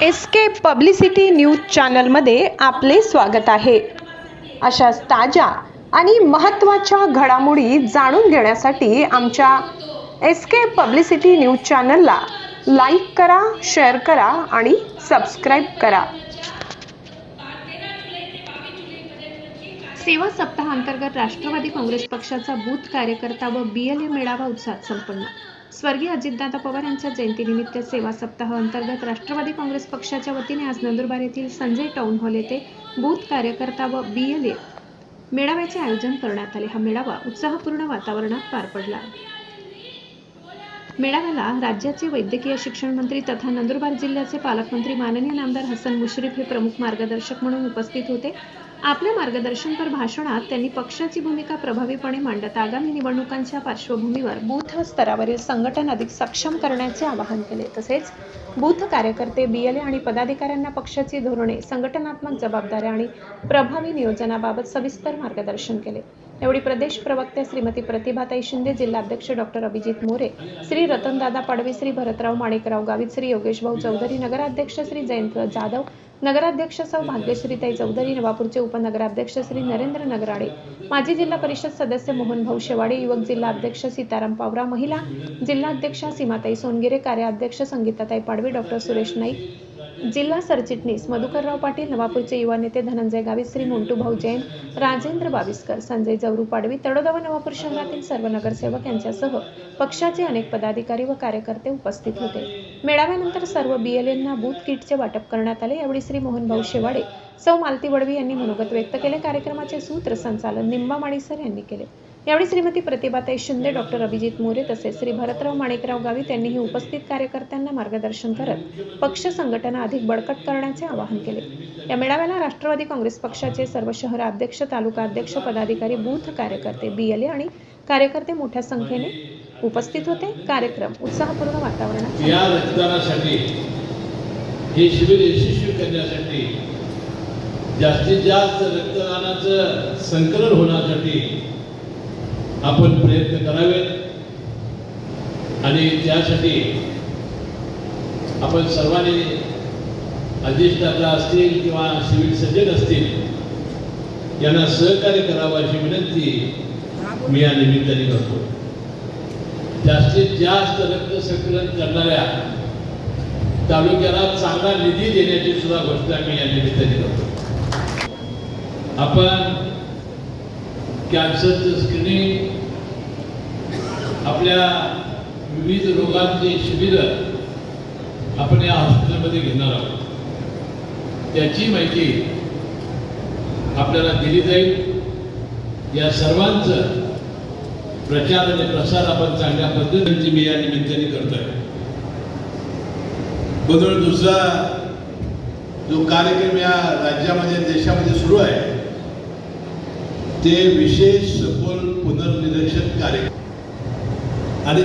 SK publicity news चॅनलमध्ये आपले स्वागत आहे। अशाच ताज्या आणि महत्त्वाच्या घडामोडी जाणून घेण्यासाठी आमच्या एसके पब्लिसिटी न्यूज चॅनलला लाईक करा, शेअर करा आणि सबस्क्राइब करा। सेवा सप्ताहांतर्गत राष्ट्रवादी काँग्रेस पक्षाचा बूथ कार्यकर्ता व बीएलए मेळावा उत्साहात संपन्न। स्वर्गीय अजितदादा पवार यांच्या जयंतीनिमित्त सेवा सप्ताह अंतर्गत राष्ट्रवादी काँग्रेस पक्षाच्या वतीने आज नंदुरबार येथील संजय टाउन हॉल येथे बूथ कार्यकर्ता व बीएलए मेळाव्याचे आयोजन करण्यात आले। हा मेळावा उत्साहपूर्ण वातावरणात पार पडला। मेळाव्याला राज्याचे वैद्यकीय शिक्षण मंत्री तथा नंदुरबार जिल्ह्याचे पालकमंत्री माननीय नामदार हसन मुश्रीफ हे प्रमुख मार्गदर्शक म्हणून उपस्थित होते। आपल्या मार्गदर्शनपर भाषणात त्यांनी पक्षाची भूमिका प्रभावीपणे मांडत आगामी निवडणुकांच्या पार्श्वभूमीवर बूथ स्तरावरील संघटन अधिक सक्षम करण्याचे आवाहन केले। तसेच बूथ कार्यकर्ते, बीएलए आणि पदाधिकाऱ्यांना पक्षाची धोरणे, संघटनात्मक जबाबदाऱ्या आणि प्रभावी नियोजनाबाबत सविस्तर मार्गदर्शन केले। यावेळी प्रदेश प्रवक्त्या श्रीमती प्रतिभाताई शिंदे, जिल्हाध्यक्ष डॉक्टर अभिजित मोरे, श्री रतनदादा पाडवी, श्री भरतराव माणिकराव गावित, श्री योगेशभाऊ चौधरी, नगराध्यक्ष श्री जयंत जाधव, नगराध्यक्ष सौ भाग्यश्रीताई चौधरी, नवापूरचे उपनगराध्यक्ष श्री नरेंद्र नगराडे, माजी जिल्हा परिषद सदस्य मोहनभाऊ शेवाडे, युवक जिल्हा अध्यक्ष सीताराम पावरा, महिला जिल्हाध्यक्षा सीमाताई सोनगिरे, कार्याध्यक्ष संगीताताई पाडवी, डॉक्टर सुरेश नाईक, जिल्हा सरचिटणीस मधुकरराव पाटील, नवापूरचे युवा नेते धनंजय गावित, श्री मोंटूभाऊ जैन, राजेंद्र बाविस्कर, संजय जवरू पाडवी, तळोदा व नवापूर शहरातील सर्व नगरसेवक यांच्यासह पक्षाचे अनेक पदाधिकारी व कार्यकर्ते उपस्थित होते। मेळाव्यानंतर सर्व बीएलएंना बूथ किटचे वाटप करण्यात आले। यावेळी श्री मोहनभाऊ शेवाडे, सौ मालती वडवी यांनी मनोगत व्यक्त केले। कार्यक्रमाचे सूत्रसंचालन निंबा माडीसर यांनी केले। यावेळी श्रीमती प्रतिभाताई शिंदे, डॉक्टर अभिजित मोरे तसेच श्री भरतराव माणिकराव गावित यांनीही उपस्थित कार्यकर्त्यांना मार्गदर्शन करत पक्ष संघटना अधिक बळकट करण्याचे आवाहन केले। या मेळाव्याला राष्ट्रवादी काँग्रेस पक्षाचे सर्व शहर अध्यक्ष, तालुका अध्यक्ष, पदाधिकारी, बूथ कार्यकर्ते, बीएलए आणि कार्यकर्ते मोठ्या संख्येने उपस्थित होते। कार्यक्रम उत्साहपूर्ण वातावरणात या रक्तदानासाठी हे शिबिर यशस्वी करण्यासाठी जास्तीत जास्त रक्तदानाचं संकलन होण्यासाठी आपण प्रयत्न करावेत आणि त्यासाठी आपण सर्वांनी अधिष्ठाता असतील किंवा सिव्हिल सर्जन असतील यांना सहकार्य करावं अशी विनंती मी या निमित्ताने करतो। जास्तीत जास्त रक्त संकलन करणाऱ्या तालुक्याला चांगला निधी देण्याची सुद्धा घोषणा मी या निमित्ताने करतो। आपण कॅन्सरचं स्क्रीनिंग, आपल्या विविध रोगांचे शिबिर आपण या हॉस्पिटलमध्ये घेणार आहोत। त्याची माहिती आपल्याला दिली जाईल। या सर्वांचं प्रचार आणि प्रसार आपण चांगल्या पद्धतीने मी या निमित्ताने करतोय। बदल दुसरा जो कार्यक्रम या राज्यामध्ये, देशामध्ये सुरू आहे ते विशेष सखोल पुनर्निरीक्षण कार्यक्रम आणि